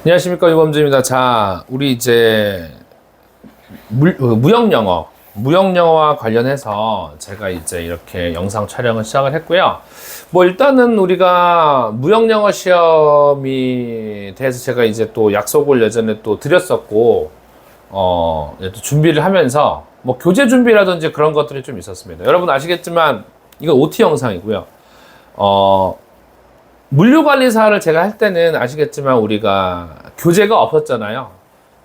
안녕하십니까, 유범주입니다. 자, 우리 이제 무역영어와 관련해서 제가 이제 이렇게 영상 촬영을 시작을 했고요. 뭐 일단은 우리가 무역영어 시험이 대해서 제가 이제 또 약속을 예전에 또 드렸었고, 또 준비를 하면서 뭐 교재 준비라든지 그런 것들이 좀 있었습니다. 여러분 아시겠지만 이건 OT 영상이고요. 물류관리사를 제가 할 때는 아시겠지만 우리가 교재가 없었잖아요.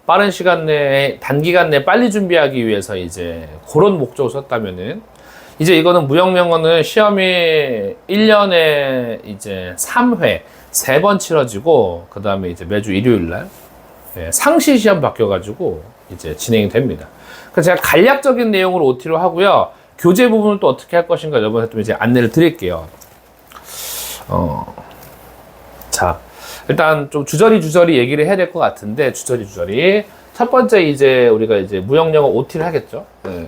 빠른 시간 내에, 단기간 내에 빨리 준비하기 위해서 이제 그런 목적을 썼다면은, 이제 이거는 무역영어는 시험이 1년에 이제 3회, 3번 치러지고, 그 다음에 이제 매주 일요일날 상시 시험 바뀌어가지고 이제 진행이 됩니다. 그래서 제가 간략적인 내용을 OT로 하고요. 교재 부분을 또 어떻게 할 것인가 여러분한테 좀 이제 안내를 드릴게요. 자, 일단 좀 주저리 얘기를 해야 될 것 같은데, 주저리. 첫 번째 이제 우리가 이제 무역영어 OT를 하겠죠. 네.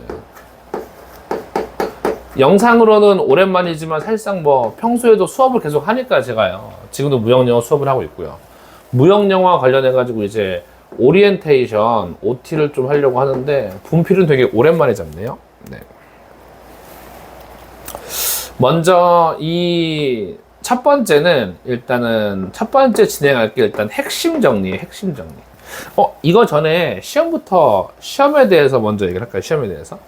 영상으로는 오랜만이지만 사실상 뭐 평소에도 수업을 계속 하니까 제가요. 지금도 무역영어 수업을 하고 있고요. 무역영어와 관련해가지고 이제 오리엔테이션 OT를 좀 하려고 하는데 분필은 되게 오랜만에 잡네요. 네. 먼저 이 첫 번째는 일단은 첫 번째 진행할 게 일단 핵심 정리예요. 핵심 정리. 이거 전에 시험에 대해서 먼저 얘기를 할까요? 시험에 대해서.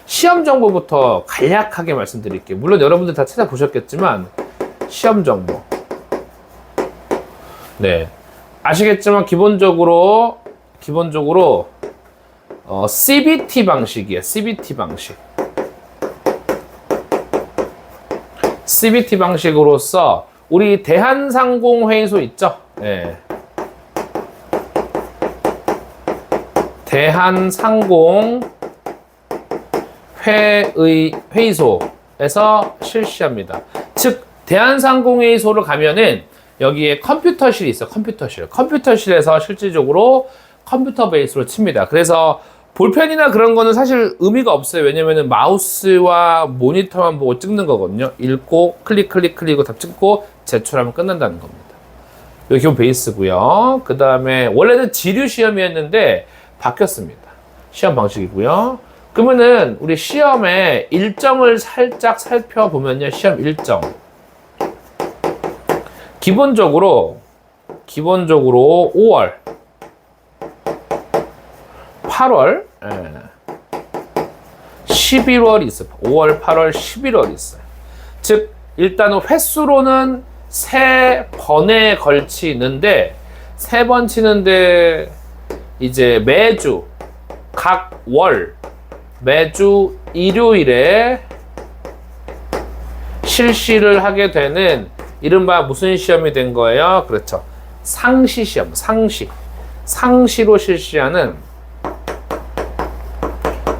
시험 정보부터 간략하게 말씀드릴게요. 물론 여러분들 다 찾아보셨겠지만 시험 정보. 네. 아시겠지만 기본적으로 CBT 방식이에요. CBT 방식. CBT 방식으로서 우리 대한상공회의소 있죠? 네. 대한상공회의소에서 실시합니다. 즉 대한상공회의소를 가면은 여기에 컴퓨터실이 있어요. 컴퓨터실에서 실질적으로 컴퓨터 베이스로 칩니다. 그래서 볼펜이나 그런 거는 사실 의미가 없어요. 왜냐면은 마우스와 모니터만 보고 찍는 거거든요. 읽고 클릭 답 찍고 제출하면 끝난다는 겁니다. 이게 기본 베이스고요. 그 다음에 원래는 지류 시험이었는데 바뀌었습니다. 시험 방식이고요. 그러면은 우리 시험의 일정을 살짝 살펴보면요. 시험 일정. 기본적으로 5월 8월, 11월이 있어요. 5월, 8월, 11월이 있어요. 즉, 일단은 횟수로는 3번에 걸치는데, 3번 치는데, 이제 각 월, 매주 일요일에 실시를 하게 되는 이른바 무슨 시험이 된 거예요? 그렇죠. 상시 시험, 상시로 실시하는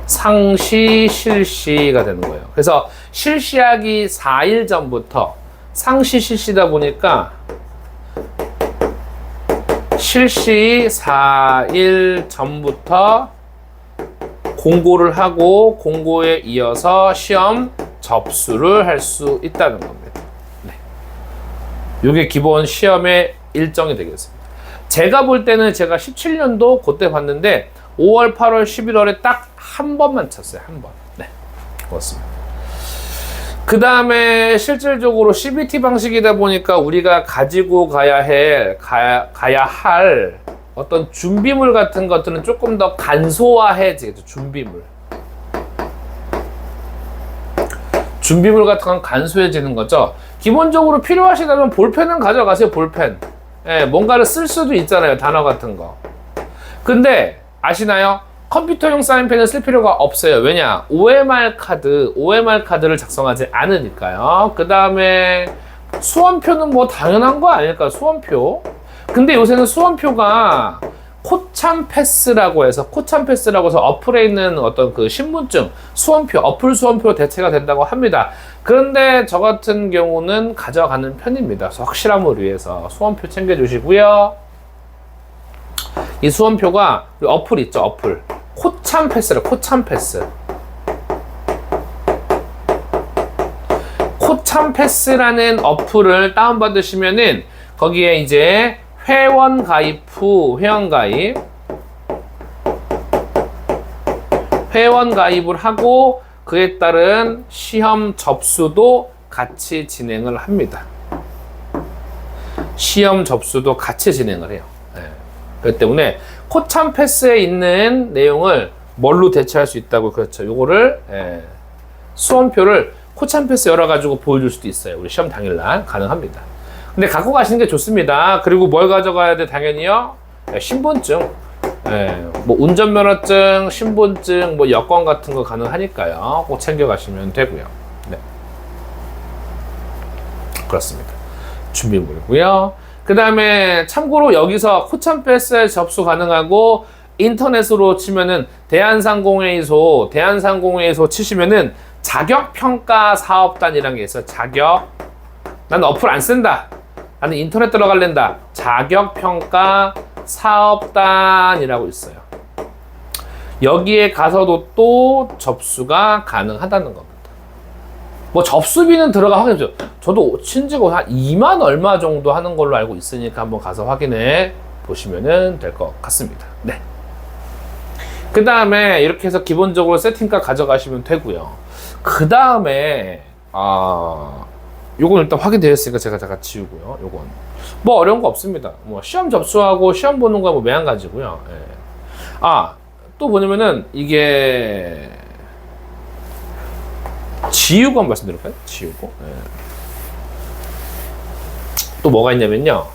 상시 실시가 되는 거예요. 그래서 실시하기 4일 전부터 상시 실시다 보니까 실시 4일 전부터 공고를 하고 공고에 이어서 시험 접수를 할 수 있다는 겁니다. 네. 이게 기본 시험의 일정이 되겠습니다. 제가 볼 때는 제가 17년도 그때 봤는데 5월, 8월, 11월에 딱 한 번만 쳤어요. 한 번. 네. 그렇습니다. 그 다음에 실질적으로 CBT 방식이다 보니까 우리가 가지고 가야 할 어떤 준비물 같은 것들은 조금 더 간소화해지겠죠. 준비물 같은 건 간소해지는 거죠. 기본적으로 필요하시다면 볼펜은 가져가세요. 볼펜. 예, 뭔가를 쓸 수도 있잖아요. 단어 같은 거. 근데 아시나요? 컴퓨터용 사인펜을 쓸 필요가 없어요. 왜냐? OMR 카드를 작성하지 않으니까요. 그 다음에 수험표는 뭐 당연한 거 아닐까요? 수험표. 근데 요새는 수험표가 코참 패스라고 해서 어플에 있는 어떤 그 신분증, 어플 수험표 대체가 된다고 합니다. 그런데 저 같은 경우는 가져가는 편입니다. 그래서 확실함을 위해서 수험표 챙겨주시고요. 이 수험표가 어플 있죠, 어플. 코참 패스. 코참 패스라는 어플을 다운받으시면은 거기에 이제 회원 가입 후 회원 가입을 하고 그에 따른 시험 접수도 같이 진행을 합니다. 시험 접수도 같이 진행을 해요. 네. 그렇기 때문에 코참 패스에 있는 내용을 뭘로 대체할 수 있다고. 그렇죠. 요거를 수험표를 코참 패스 열어가지고 보여줄 수도 있어요. 우리 시험 당일날 가능합니다. 근데 갖고 가시는 게 좋습니다. 그리고 뭘 가져가야 돼? 당연히요. 신분증. 뭐 운전면허증, 신분증, 뭐 여권 같은 거 가능하니까요. 꼭 챙겨가시면 되고요. 네. 그렇습니다. 준비물이고요. 그 다음에 참고로 여기서 코참 패스에 접수 가능하고 인터넷으로 치면은 대한상공회의소 치시면은 자격평가사업단이라는 게 있어요. 난 어플 안 쓴다. 나는 인터넷 들어갈랜다. 자격평가사업단이라고 있어요. 여기에 가서도 또 접수가 가능하다는 겁니다. 뭐 접수비는 들어가 확인해보세요. 저도 친지가 한 2만 얼마 정도 하는 걸로 알고 있으니까 한번 가서 확인해 보시면 될 것 같습니다. 네. 그 다음에 이렇게 해서 기본적으로 세팅값 가져가시면 되고요. 그 다음에 요건 일단 확인되었으니까 제가 지우고요. 요건 뭐 어려운 거 없습니다. 뭐 시험 접수하고 시험 보는 거 뭐 매한가지고요. 예. 또 뭐냐면은 이게 지우고 한번 말씀드릴까요? 지우고. 예. 또 뭐가 있냐면요.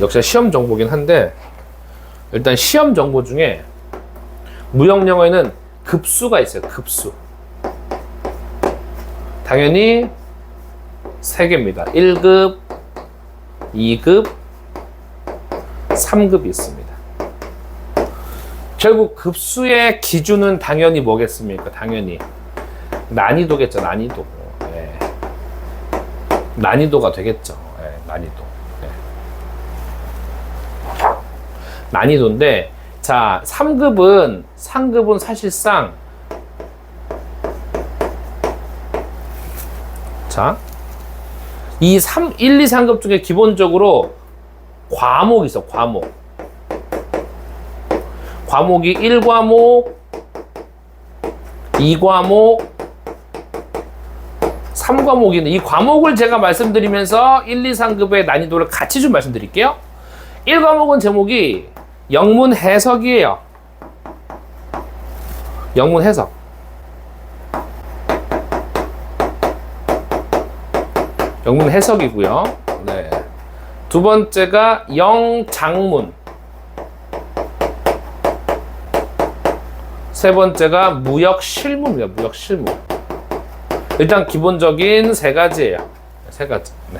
역시 시험 정보긴 한데 일단 시험 정보 중에 무형영어에는 급수가 있어요. 급수. 당연히 3개입니다. 1급, 2급, 3급이 있습니다. 결국 급수의 기준은 당연히 뭐겠습니까? 당연히 난이도겠죠. 난이도. 네. 난이도가 되겠죠. 네, 난이도. 네. 난이도인데 자, 3급은 사실상 자, 이 1, 2, 3급 중에 기본적으로 과목이 있어. 과목이 1과목, 2과목, 3과목인데 이 과목을 제가 말씀드리면서 1, 2, 3급의 난이도를 같이 좀 말씀드릴게요. 1과목은 제목이 영문 해석이에요. 영문 해석. 영문 해석이고요. 네. 두 번째가 영장문. 세 번째가 무역실무입니다. 무역실무. 일단 기본적인 3가지예요. 3가지. 네.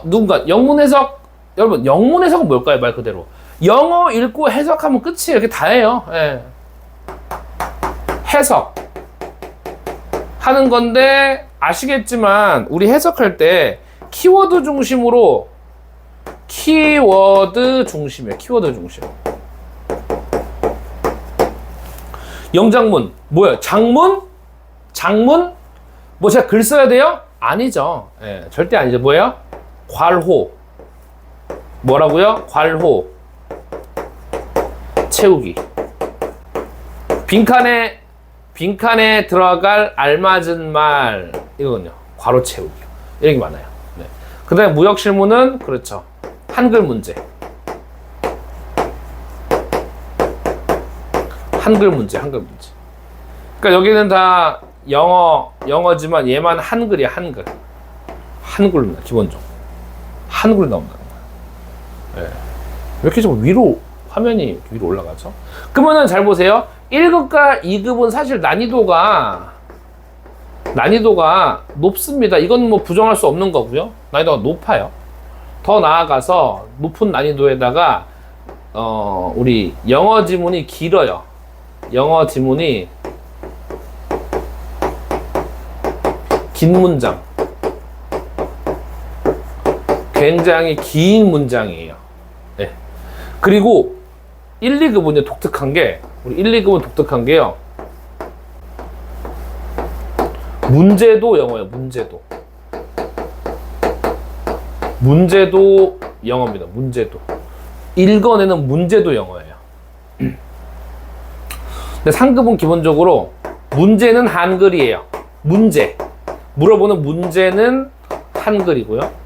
누군가 영문 해석. 여러분 영문 해석은 뭘까요? 말 그대로 영어 읽고 해석하면 끝이에요. 이렇게 다예요. 네. 해석 하는 건데 아시겠지만 우리 해석할 때 키워드 중심이에요. 키워드 중심. 영장문 뭐예요? 장문? 뭐 제가 글 써야 돼요? 아니죠. 예, 절대 아니죠. 뭐예요? 괄호. 뭐라고요? 괄호. 채우기. 빈칸에 들어갈 알맞은 말. 이거는요. 괄호 채우기. 이런 게 많아요. 네. 그 다음에 무역실무는 그렇죠. 한글 문제. 그러니까 여기는 다 영어지만 얘만 한글이야. 한글로 기본적으로. 한글로 나온다는 거야. 네. 왜 이렇게 좀 화면이 위로 올라가죠? 그러면은 잘 보세요. 1급과 2급은 사실 난이도가 높습니다. 이건 뭐 부정할 수 없는 거고요. 난이도가 높아요. 더 나아가서 높은 난이도에다가 우리 영어 지문이 길어요. 영어 지문이 긴 문장. 굉장히 긴 문장이에요. 네. 그리고 1, 2급은 독특한 게 요 문제도 영어예요. 문제도 영어입니다. 문제도. 읽어내는 문제도 영어예요. 근데 상급은 기본적으로 문제는 한글이에요. 문제. 물어보는 문제는 한글이고요.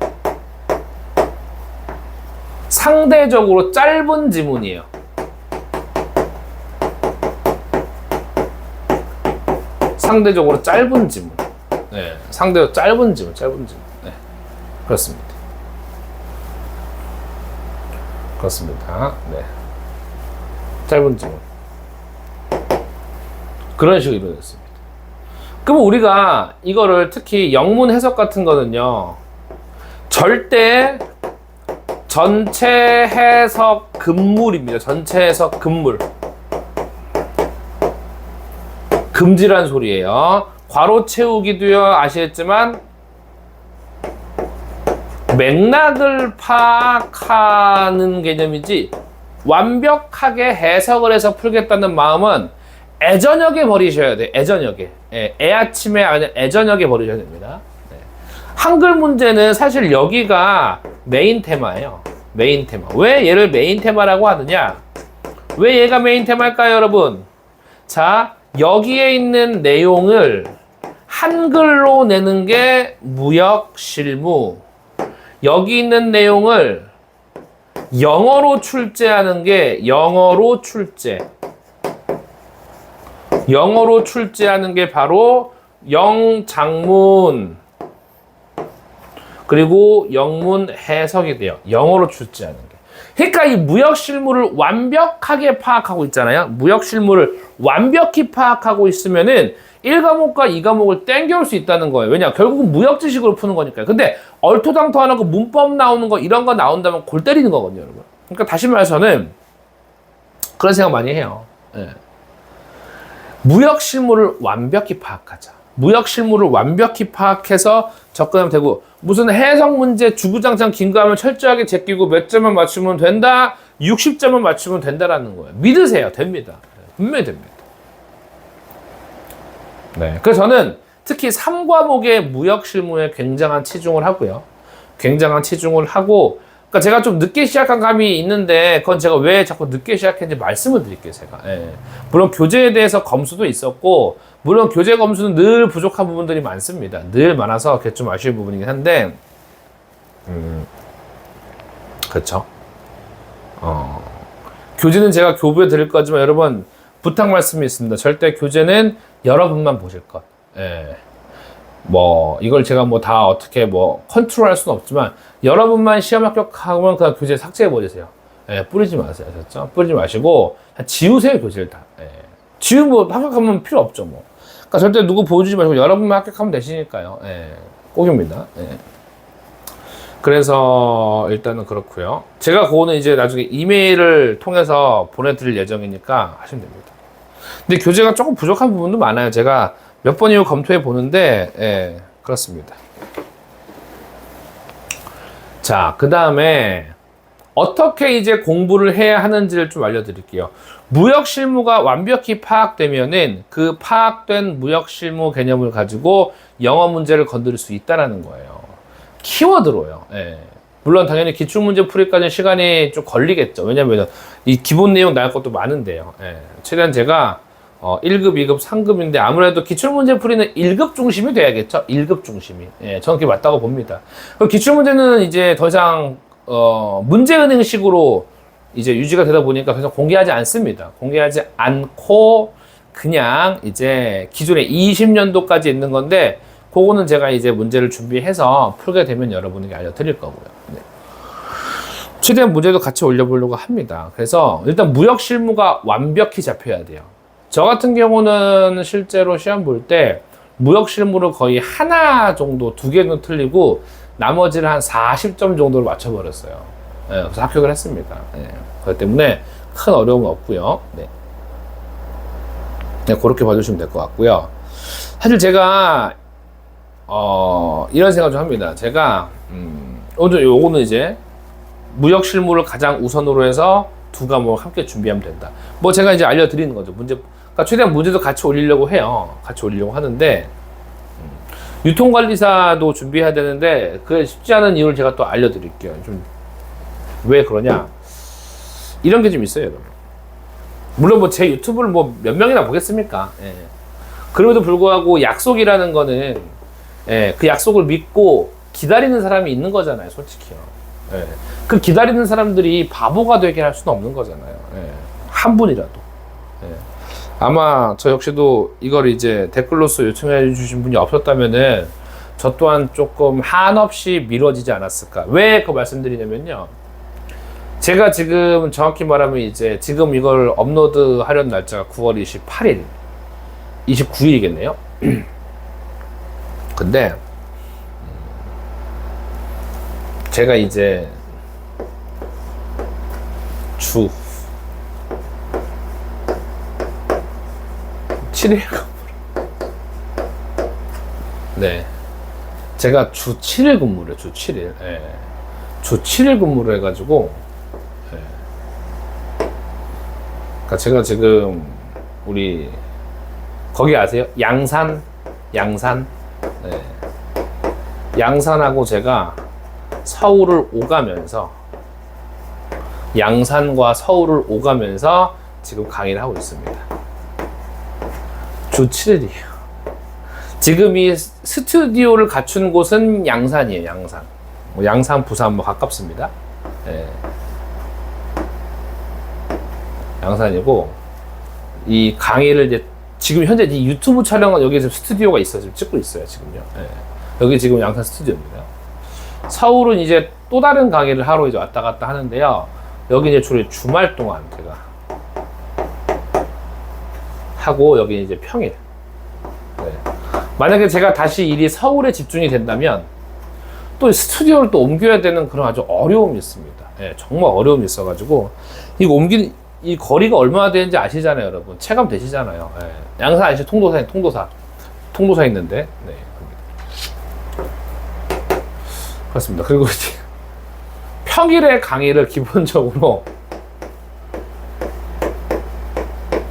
상대적으로 짧은 지문이에요. 상대적으로 짧은 지문. 네, 상대적으로 짧은 지문. 네, 그렇습니다. 그렇습니다. 네, 짧은 지문. 그런 식으로 이루어졌습니다. 그럼 우리가 이거를 특히 영문 해석 같은 거는요, 절대 전체 해석 금물입니다. 전체 해석 금물. 금지란 소리예요. 괄호 채우기도요, 아시겠지만 맥락을 파악하는 개념이지 완벽하게 해석을 해서 풀겠다는 마음은 애저녁에 버리셔야 돼요. 애저녁에. 예, 애아침에 아니라 애저녁에 버리셔야 됩니다. 네. 한글 문제는 사실 여기가 메인 테마예요. 메인 테마. 왜 얘를 메인 테마라고 하느냐? 왜 얘가 메인 테마일까요, 여러분? 자, 여기에 있는 내용을 한글로 내는 게 무역 실무. 여기 있는 내용을 영어로 출제하는 게 영어로 출제. 영어로 출제하는 게 바로 영장문 그리고 영문 해석이 돼요. 영어로 출제하는 게. 그러니까 이 무역 실무를 완벽하게 파악하고 있잖아요. 무역 실무를 완벽히 파악하고 있으면은 1과목과 2과목을 땡겨올 수 있다는 거예요. 왜냐? 결국은 무역 지식으로 푸는 거니까요. 근데 얼토당토하는 거 문법 나오는 거 이런 거 나온다면 골 때리는 거거든요, 여러분. 그러니까 다시 말해서는 그런 생각 많이 해요. 예. 무역 실무를 완벽히 파악하자. 무역 실무를 완벽히 파악해서 접근하면 되고, 무슨 해석 문제 주구장창 긴가하면 철저하게 제끼고 몇 점만 맞추면 된다, 60점만 맞추면 된다라는 거예요. 믿으세요. 됩니다. 분명히 됩니다. 네. 그래서 저는 특히 3과목의 무역 실무에 굉장한 치중을 하고요. 굉장한 치중을 하고, 그러니까 제가 좀 늦게 시작한 감이 있는데 그건 제가 왜 자꾸 늦게 시작했는지 말씀을 드릴게요, 제가. 예. 물론 교재에 대해서 검수도 있었고, 물론 교재 검수는 늘 부족한 부분들이 많습니다. 늘 많아서 그게 좀 아쉬운 부분이긴 한데, 그렇죠. 교재는 제가 교부해 드릴 거지만 여러분 부탁 말씀이 있습니다. 절대 교재는 여러분만 보실 것. 예. 뭐 이걸 제가 뭐 다 어떻게 뭐 컨트롤할 수는 없지만 여러분만 시험 합격하면 그냥 교재 삭제해 버리세요. 예, 뿌리지 마세요. 아셨죠? 뿌리지 마시고 지우세요, 교재를 다. 예. 지우고 합격하면 필요 없죠, 뭐. 그러니까 절대 누구 보여주지 마시고 여러분만 합격하면 되시니까요. 예. 꼭입니다. 예. 그래서 일단은 그렇고요. 제가 그거는 이제 나중에 이메일을 통해서 보내드릴 예정이니까 하시면 됩니다. 근데 교재가 조금 부족한 부분도 많아요. 제가 몇 번 이후 검토해 보는데, 예, 그렇습니다. 자, 그 다음에 어떻게 이제 공부를 해야 하는지를 좀 알려드릴게요. 무역 실무가 완벽히 파악되면은 그 파악된 무역 실무 개념을 가지고 영어 문제를 건드릴 수 있다라는 거예요. 키워드로요. 예. 물론 당연히 기출문제 풀이까지는 시간이 좀 걸리겠죠. 왜냐면 이 기본 내용 나올 것도 많은데요. 예. 최대한 제가 1급, 2급, 3급인데 아무래도 기출문제 풀이는 1급 중심이 돼야겠죠. 1급 중심이. 예, 저는 그게 맞다고 봅니다. 기출문제는 이제 더 이상 문제은행식으로 이제 유지가 되다 보니까 그래서 공개하지 않습니다. 공개하지 않고 그냥 이제 기존에 20년도까지 있는 건데 그거는 제가 이제 문제를 준비해서 풀게 되면 여러분에게 알려드릴 거고요. 네. 최대한 문제도 같이 올려보려고 합니다. 그래서 일단 무역 실무가 완벽히 잡혀야 돼요. 저 같은 경우는 실제로 시험 볼 때 무역 실무를 거의 하나 정도, 2개는 틀리고 나머지를 한 40점 정도로 맞춰버렸어요. 네, 그래서 합격을 했습니다. 네, 그렇기 때문에 큰 어려움은 없고요. 네. 네, 그렇게 봐주시면 될 것 같고요. 사실 제가 이런 생각 좀 합니다. 제가 오늘 요거는 이제 무역 실무를 가장 우선으로 해서 2과목 함께 준비하면 된다. 뭐 제가 이제 알려드리는 거죠. 그러니까 최대한 문제도 같이 올리려고 해요. 같이 올리려고 하는데 유통관리사도 준비해야 되는데 그게 쉽지 않은 이유를 제가 또 알려드릴게요. 좀 왜 그러냐, 이런 게 좀 있어요, 여러분. 물론 뭐 제 유튜브를 뭐 몇 명이나 보겠습니까? 예. 그럼에도 불구하고 약속이라는 거는, 예, 그 약속을 믿고 기다리는 사람이 있는 거잖아요, 솔직히요. 예. 그 기다리는 사람들이 바보가 되게 할 수는 없는 거잖아요. 예. 한 분이라도. 예. 아마 저 역시도 이걸 이제 댓글로서 요청해 주신 분이 없었다면은 저 또한 조금 한없이 미뤄지지 않았을까. 왜 그 말씀드리냐면요, 제가 지금 정확히 말하면 이제 지금 이걸 업로드 하려는 날짜가 9월 28일, 29일이겠네요. 근데 제가 이제 주 7일 네, 제가 주 7일 근무를, 주 7일, 예. 주 7일 근무를 해가지고, 예. 그러니까 제가 지금 우리 거기 아세요? 양산. 네. 양산하고 제가 서울을 오가면서, 양산과 서울을 오가면서 지금 강의를 하고 있습니다. 주 7일이에요. 지금 이 스튜디오를 갖춘 곳은 양산이에요, 양산. 뭐 양산, 부산 뭐 가깝습니다. 예. 양산이고, 이 강의를 이제 지금 현재 이 유튜브 촬영은 여기 지금 스튜디오가 있어요. 지금 찍고 있어요, 지금요. 예. 여기 지금 양산 스튜디오입니다. 서울은 이제 또 다른 강의를 하러 이제 왔다 갔다 하는데요. 여기 이제 주로 주말 동안 제가 하고, 여기 이제 평일. 네. 만약에 제가 다시 일이 서울에 집중이 된다면 또 스튜디오를 또 옮겨야 되는 그런 아주 어려움이 있습니다. 예, 정말 어려움이 있어가지고, 이거 옮기는 이 거리가 얼마나 되는지 아시잖아요, 여러분. 체감 되시잖아요. 예. 양산 아시죠? 통도사 있는데, 네, 그렇습니다. 그리고 이제 평일에 강의를 기본적으로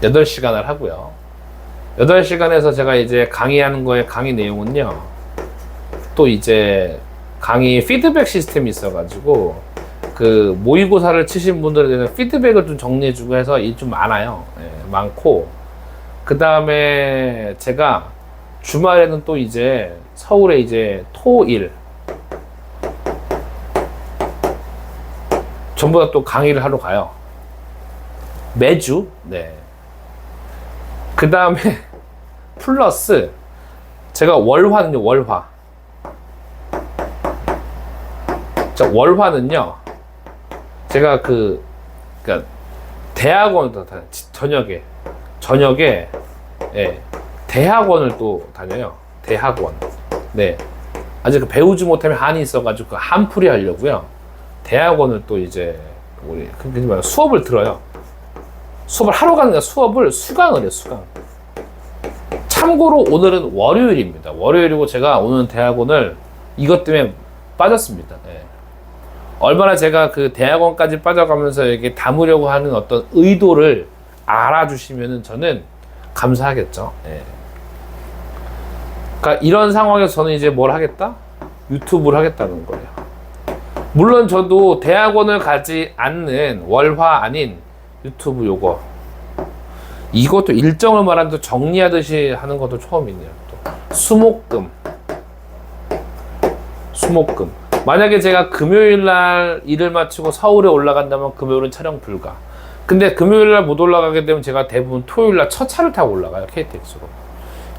8시간을 하고요. 8시간에서 제가 이제 강의하는 거에 강의 내용은요, 또 이제 강의 피드백 시스템이 있어가지고, 그 모의고사를 치신 분들에 대한 피드백을 좀 정리해주고 해서 일이 좀 많아요. 예, 많고, 그 다음에 제가 주말에는 또 이제 서울에 이제 토일 전부 다 또 강의를 하러 가요. 매주. 네. 그 다음에 플러스 제가 월화는요, 월화. 자, 월화는요, 제가 그러니까 대학원을 저녁에, 예, 대학원을 또 다녀요. 대학원. 네. 아직 그 배우지 못하면 한이 있어가지고 그 한풀이 하려고요. 대학원을 또 이제 우리 수업을 들어요. 수업을 하러 가는 게 수업을 수강을 해요, 수강. 참고로 오늘은 월요일입니다. 월요일이고 제가 오늘 대학원을 이것 때문에 빠졌습니다. 예. 얼마나 제가 그 대학원까지 빠져가면서 이렇게 담으려고 하는 어떤 의도를 알아주시면은 저는 감사하겠죠. 예. 그러니까 이런 상황에서 저는 이제 뭘 하겠다? 유튜브를 하겠다는 거예요. 물론 저도 대학원을 가지 않는 월화 아닌 유튜브 요거, 이것도 일정을 말하면 정리하듯이 하는 것도 처음이네요. 또 수목금. 만약에 제가 금요일날 일을 마치고 서울에 올라간다면 금요일은 촬영 불가. 근데 금요일날 못 올라가게 되면 제가 대부분 토요일날 첫 차를 타고 올라가요, KTX로.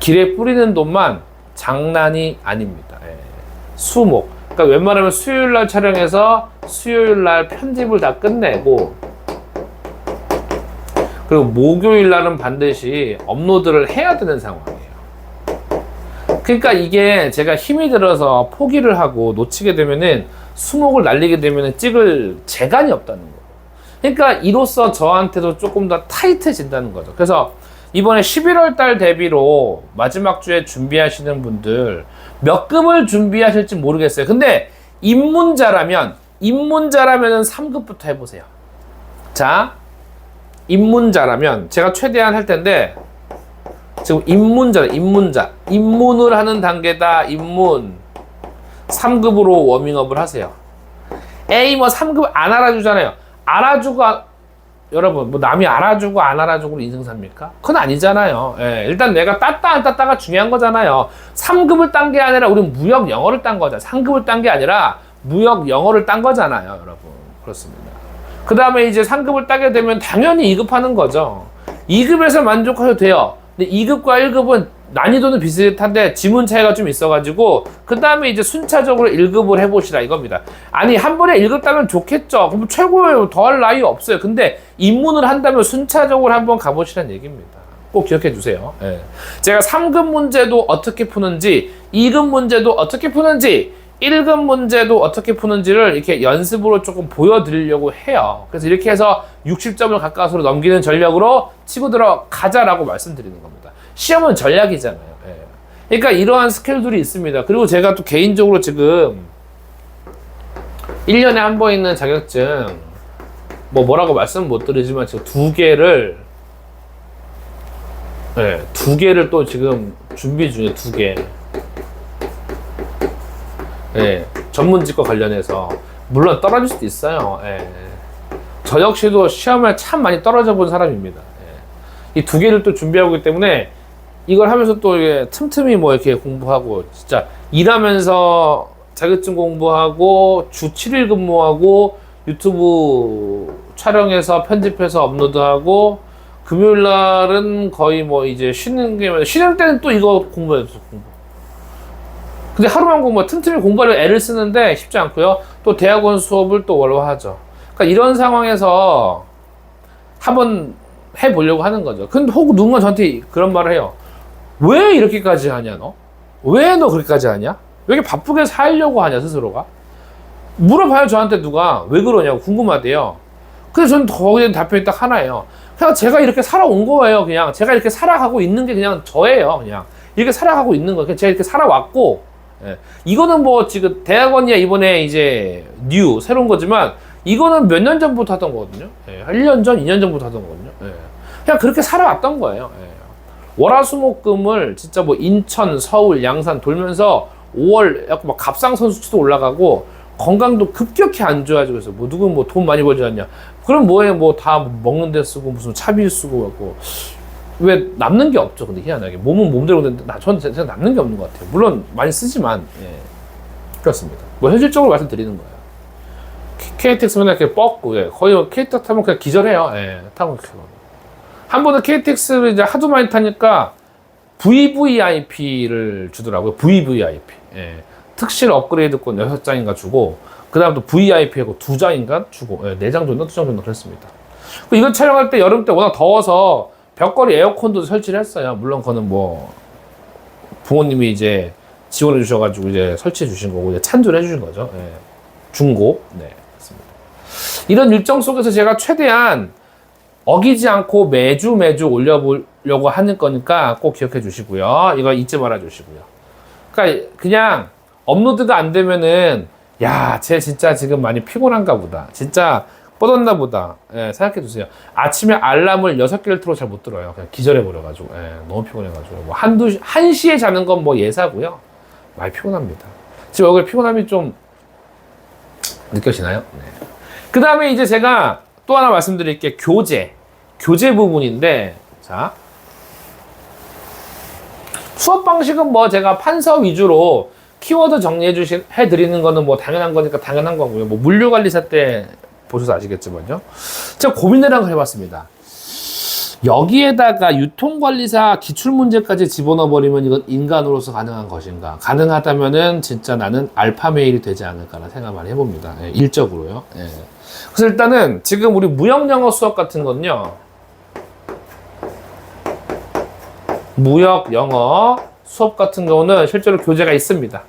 길에 뿌리는 돈만 장난이 아닙니다. 예. 수목. 그러니까 웬만하면 수요일날 촬영해서 수요일날 편집을 다 끝내고, 그리고 목요일날은 반드시 업로드를 해야 되는 상황이에요. 그러니까 이게 제가 힘이 들어서 포기를 하고 놓치게 되면은 수목을 날리게 되면은 찍을 재간이 없다는 거예요. 그러니까 이로써 저한테도 조금 더 타이트해진다는 거죠. 그래서 이번에 11월 달 대비로 마지막 주에 준비하시는 분들 몇 급을 준비하실지 모르겠어요. 근데 입문자라면은 3급부터 해보세요. 자, 입문자라면 제가 최대한 할 텐데, 지금 입문을 하는 단계다. 입문 3급으로 워밍업을 하세요. 에이 뭐 3급 안 알아주잖아요. 알아주고 여러분 뭐 남이 알아주고 안 알아주고 인생 삽니까? 그건 아니잖아요. 예, 일단 내가 땄다 안 땄다가 중요한 거잖아요. 3급을 딴 게 아니라 우리는 무역 영어를 딴 거잖아요. 3급을 딴 게 아니라 무역 영어를 딴 거잖아요, 여러분. 그렇습니다. 그 다음에 이제 3급을 따게 되면 당연히 2급 하는 거죠. 2급에서 만족해도 돼요. 근데 2급과 1급은 난이도는 비슷한데 지문 차이가 좀 있어가지고 그 다음에 이제 순차적으로 1급을 해보시라 이겁니다. 아니 한 번에 1급 따면 좋겠죠. 그럼 최고예요. 더 할 나위 없어요. 근데 입문을 한다면 순차적으로 한번 가보시라는 얘기입니다. 꼭 기억해 주세요. 예. 제가 3급 문제도 어떻게 푸는지 2급 문제도 어떻게 푸는지 1급 문제도 어떻게 푸는지를 이렇게 연습으로 조금 보여드리려고 해요. 그래서 이렇게 해서 60점을 가까스로 넘기는 전략으로 치고 들어가자라고 말씀드리는 겁니다. 시험은 전략이잖아요. 예. 그러니까 이러한 스킬들이 있습니다. 그리고 제가 또 개인적으로 지금 1년에 한 번 있는 자격증 뭐라고 말씀 못 드리지만 지금 2개를 네, 2개를 또 지금 준비 중이에요. 2개. 네, 전문직과 관련해서 물론 떨어질 수도 있어요. 네. 저 역시도 시험을 참 많이 떨어져 본 사람입니다. 네. 이 2개를 또 준비하고 있기 때문에 이걸 하면서 또 이게 틈틈이 뭐 이렇게 공부하고 진짜 일하면서 자격증 공부하고 주 7일 근무하고 유튜브 촬영해서 편집해서 업로드하고 금요일 날은 거의 뭐 이제 쉬는 때는 또 이거 공부해야 돼. 근데 하루만 틈틈이 공부하려고 애를 쓰는데 쉽지 않고요. 또 대학원 수업을 또 월화 하죠. 그러니까 이런 상황에서 한번 해보려고 하는 거죠. 근데 혹 누군가 저한테 그런 말을 해요. 왜 이렇게까지 하냐 너? 왜 너 그렇게까지 하냐? 왜 이렇게 바쁘게 살려고 하냐 스스로가? 물어봐요 저한테 누가 왜 그러냐고 궁금하대요. 그래서 저는 거기에 답변이 딱 하나예요. 그냥 제가 이렇게 살아온 거예요. 그냥 제가 이렇게 살아가고 있는 게 그냥 저예요. 그냥 이렇게 살아가고 있는 거예요. 제가 이렇게 살아왔고 예. 이거는 뭐 지금 대학원이야 이번에 이제 새로운 거지만 이거는 몇 년 전부터 하던 거거든요. 예. 1년 전, 2년 전부터 하던 거거든요. 예. 그냥 그렇게 살아왔던 거예요. 예. 월화수목금을 진짜 뭐 인천, 서울, 양산 돌면서 5월 약간 막 갑상선 수치도 올라가고 건강도 급격히 안 좋아지고 그래서 뭐 누군 뭐 돈 많이 벌지 않냐. 그럼 뭐해 뭐 다 먹는 데 쓰고 무슨 차비 쓰고 갖고 왜 남는 게 없죠. 근데 희한하게 몸은 몸대로 되는데 저는 진짜 남는 게 없는 것 같아요. 물론 많이 쓰지만 예. 그렇습니다. 뭐 현실적으로 말씀드리는 거예요. KTX 맨날 이렇게 뻗고 예. 거의 KTX 타면 그냥 기절해요. 예. 타고 이렇게 한 번은 KTX를 이제 하도 많이 타니까 VVIP를 주더라고요. VVIP. 예. 특실 업그레이드권 6장인가 주고 그 다음 또 VIP하고 2장인가 주고 예. 4장 줬나 2장 줬나 그랬습니다. 이거 촬영할 때 여름 때 워낙 더워서 벽걸이 에어컨도 설치를 했어요. 물론 그거는 뭐 부모님이 이제 지원해 주셔가지고 이제 설치해 주신 거고 이제 찬조를 해주신 거죠. 예. 중고. 네, 그렇습니다. 이런 일정 속에서 제가 최대한 어기지 않고 매주 올려보려고 하는 거니까 꼭 기억해 주시고요. 이거 잊지 말아 주시고요. 그러니까 그냥 업로드가 안 되면은 야, 쟤 진짜 지금 많이 피곤한가 보다. 진짜 뻗었나 보다. 예, 생각해 주세요. 아침에 알람을 6개를 틀어 잘 못 들어요. 그냥 기절해 버려가지고. 예, 너무 피곤해가지고. 뭐 1시에 자는 건 뭐 예사고요. 많이 피곤합니다. 지금 얼굴에 피곤함이 좀 느껴지나요? 네. 그 다음에 이제 제가 또 하나 말씀드릴 게 교재 부분인데, 자. 수업 방식은 뭐 제가 판서 위주로 키워드 해드리는 거는 뭐 당연한 거니까 당연한 거고요. 뭐 물류관리사 때 보셔서 아시겠지만요. 제가 고민을 한 걸 해봤습니다. 여기에다가 유통관리사 기출문제까지 집어넣어버리면 이건 인간으로서 가능한 것인가? 가능하다면은 진짜 나는 알파메일이 되지 않을까라는 생각을 많이 해봅니다. 예, 일적으로요. 예. 그래서 일단은 지금 우리 무역영어 수업 같은 건요. 무역영어 수업 같은 경우는 실제로 교재가 있습니다.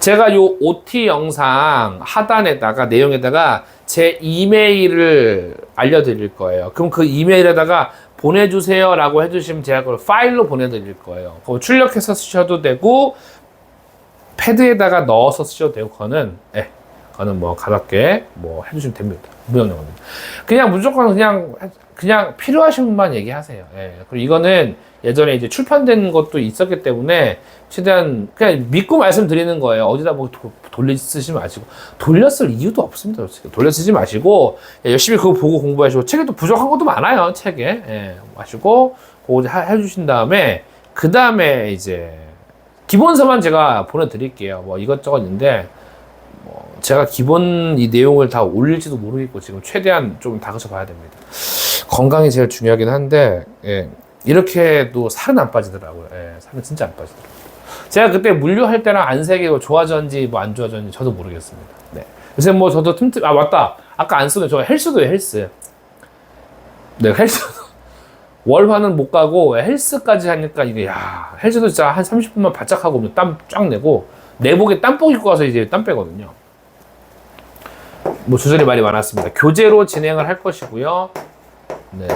제가 요 OT 영상 하단에다가 내용에다가 제 이메일을 알려드릴 거예요. 그럼 그 이메일에다가 보내주세요 라고 해주시면 제가 그걸 파일로 보내드릴 거예요. 그거 출력해서 쓰셔도 되고 패드에다가 넣어서 쓰셔도 되고 그거는 예, 그거는 뭐 가볍게 뭐 해주시면 됩니다. 무형영어는 그냥 무조건 그냥 필요하신 분만 얘기하세요. 예. 그리고 이거는 예전에 이제 출판된 것도 있었기 때문에 최대한 그냥 믿고 말씀드리는 거예요. 어디다 뭐 돌려 쓰지 마시고, 돌려 쓸 이유도 없습니다. 솔직히. 돌려 쓰지 마시고 열심히 그거 보고 공부하시고, 책에 또 부족한 것도 많아요. 책에. 예. 마시고 그거 해주신 다음에 그 다음에 이제 기본서만 제가 보내드릴게요. 뭐 이것저것 있는데 뭐 제가 기본 이 내용을 다 올릴지도 모르겠고 지금 최대한 좀 다그쳐 봐야 됩니다. 건강이 제일 중요하긴 한데 예, 이렇게도 살은 안 빠지더라고요. 예, 살은 진짜 안 빠지더라고요. 제가 그때 물류할 때랑 안색이 좋아졌는지 뭐 안 좋아졌는지 저도 모르겠습니다. 네. 요새 뭐 저도 아 맞다. 아까 안 쓰는 저 헬스도요. 헬스. 네, 헬스. 월화는 못 가고 헬스까지 하니까 이게 야 헬스도 진짜 한 30분만 바짝 하고 오면 땀 쫙 내고 내복에 땀복 입고 와서 이제 땀 빼거든요. 뭐 주저리 말이 많았습니다. 교재로 진행을 할 것이고요. 네.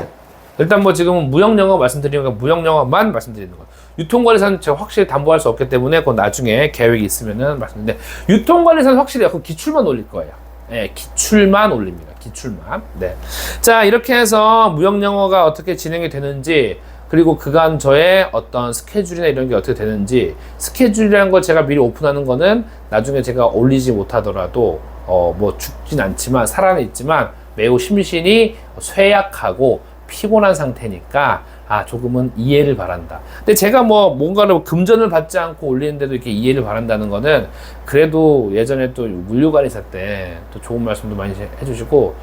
일단 뭐 지금은 무형영어 말씀드리니까 무형영어만 말씀드리는 거예요. 유통관리사는 제가 확실히 담보할 수 없기 때문에 그건 나중에 계획이 있으면은 말씀드리는데 유통관리사는 확실히 그 기출만 올릴 거예요. 네, 기출만 올립니다. 기출만. 네. 자, 이렇게 해서 무형영어가 어떻게 진행이 되는지, 그리고 그간 저의 어떤 스케줄이나 이런 게 어떻게 되는지, 스케줄이라는 걸 제가 미리 오픈하는 거는 나중에 제가 올리지 못하더라도 뭐 죽진 않지만 살아는 있지만 매우 심신이 쇠약하고 피곤한 상태니까 조금은 이해를 바란다. 근데 제가 뭐 뭔가를 금전을 받지 않고 올리는데도 이렇게 이해를 바란다는 거는 그래도 예전에 또 물류관리사 때 또 좋은 말씀도 많이 해주시고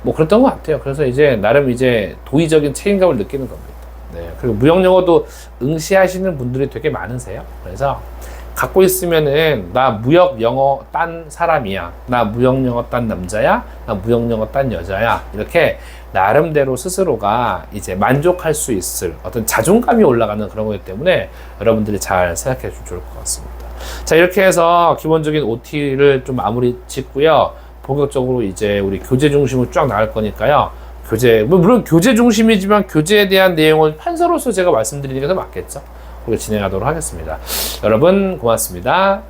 뭐 그랬던 것 같아요. 그래서 이제 나름 이제 도의적인 책임감을 느끼는 겁니다. 네. 그리고 무형영어도 응시하시는 분들이 되게 많으세요. 그래서 갖고 있으면은 나 무역영어 딴 사람이야, 나 무형영어 딴 남자야, 나 무형영어 딴 여자야, 이렇게 나름대로 스스로가 이제 만족할 수 있을 어떤 자존감이 올라가는 그런 거기 때문에 여러분들이 잘 생각해 주면 좋을 것 같습니다. 자, 이렇게 해서 기본적인 OT를 좀 마무리 짓고요. 본격적으로 이제 우리 교재 중심으로 쫙 나갈 거니까요. 물론 교재 중심이지만 교재에 대한 내용을 판서로서 제가 말씀드리는 게 더 맞겠죠. 그렇게 진행하도록 하겠습니다. 여러분 고맙습니다.